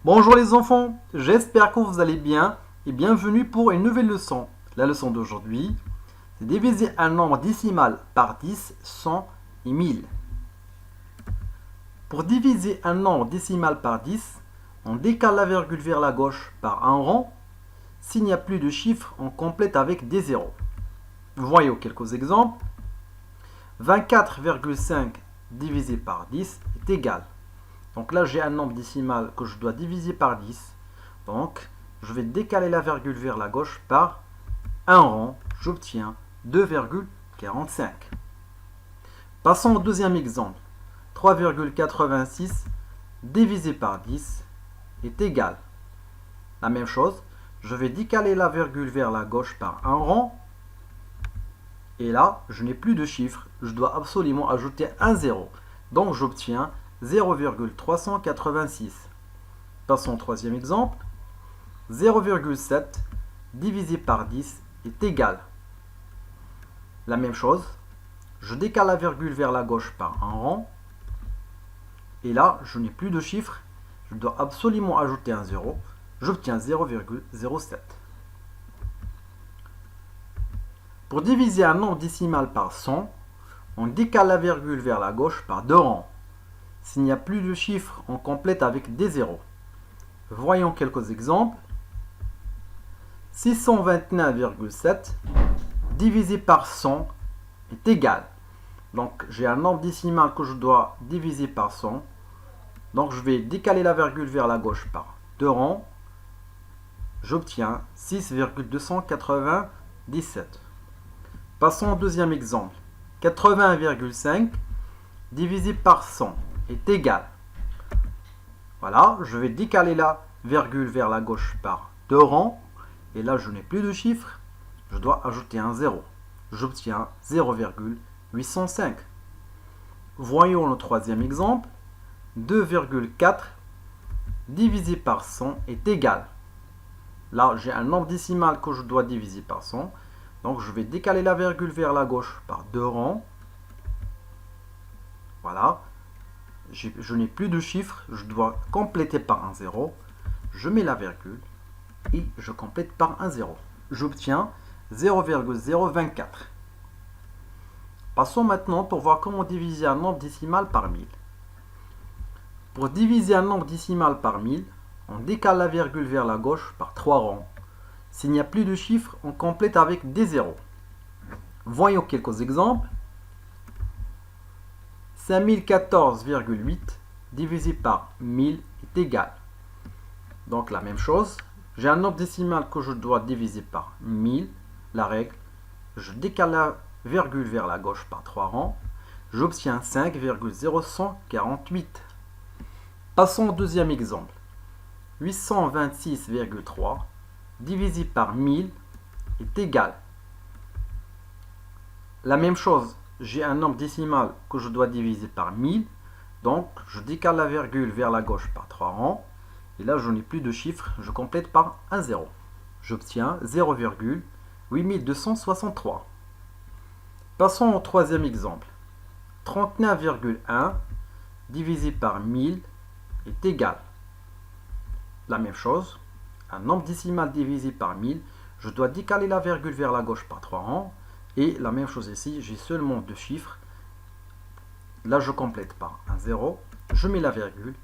Bonjour les enfants, j'espère que vous allez bien et bienvenue pour une nouvelle leçon. La leçon d'aujourd'hui, c'est diviser un nombre décimal par 10, 100 et 1000. Pour diviser un nombre décimal par 10, on décale la virgule vers la gauche par un rang. S'il n'y a plus de chiffres, on complète avec des zéros. Voyons quelques exemples. 24,5 divisé par 10 est égal. Donc là, j'ai un nombre décimal que je dois diviser par 10. Donc, je vais décaler la virgule vers la gauche par un rang. J'obtiens 2,45. Passons au deuxième exemple. 3,86 divisé par 10 est égal. La même chose, je vais décaler la virgule vers la gauche par un rang. Et là, je n'ai plus de chiffres. Je dois absolument ajouter un zéro. Donc, j'obtiens 0,386. Passons au troisième exemple. 0,7 divisé par 10 est égal. La même chose, je décale la virgule vers la gauche par un rang. Et là, je n'ai plus de chiffres. Je dois absolument ajouter un 0. J'obtiens 0,07. Pour diviser un nombre décimal par 100, on décale la virgule vers la gauche par deux rangs. S'il n'y a plus de chiffres, on complète avec des zéros. Voyons quelques exemples. 629,7 divisé par 100 est égal. Donc j'ai un nombre décimal que je dois diviser par 100. Donc je vais décaler la virgule vers la gauche par deux rangs. J'obtiens 6,297. Passons au deuxième exemple. 80,5 divisé par 100 est égal. Voilà, je vais décaler la virgule vers la gauche par deux rangs. Et là, je n'ai plus de chiffres. Je dois ajouter un 0. J'obtiens 0,805. Voyons le troisième exemple. 2,4 divisé par 100 est égal. Là, j'ai un nombre décimal que je dois diviser par 100. Donc, je vais décaler la virgule vers la gauche par deux rangs. Voilà. Je n'ai plus de chiffres. Je dois compléter par un 0. Je mets la virgule et je complète par un 0. J'obtiens 0,024. Passons maintenant pour voir comment diviser un nombre décimal par 1000. Pour diviser un nombre décimal par 1000, on décale la virgule vers la gauche par trois rangs. S'il n'y a plus de chiffres, on complète avec des zéros. Voyons quelques exemples. 5014,8 divisé par 1000 est égal. Donc la même chose, j'ai un nombre décimal que je dois diviser par 1000. La règle, je décale la virgule vers la gauche par trois rangs. J'obtiens 5,0148. Passons au deuxième exemple. 826,3 divisé par 1000 est égal. La même chose, j'ai un nombre décimal que je dois diviser par 1000. Donc, je décale la virgule vers la gauche par trois rangs. Et là, je n'ai plus de chiffres. Je complète par un 0. J'obtiens 0,8263. Passons au troisième exemple. 39,1 divisé par 1000 est égal. La même chose, un nombre décimal divisé par 1000, je dois décaler la virgule vers la gauche par trois rangs. Et la même chose ici, j'ai seulement deux chiffres. Là, je complète par un 0. Je mets la virgule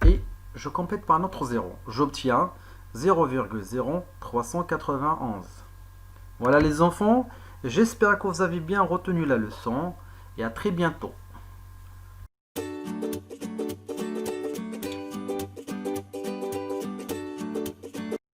et je complète par un autre 0. J'obtiens 0,0391. Voilà les enfants, j'espère que vous avez bien retenu la leçon et à très bientôt.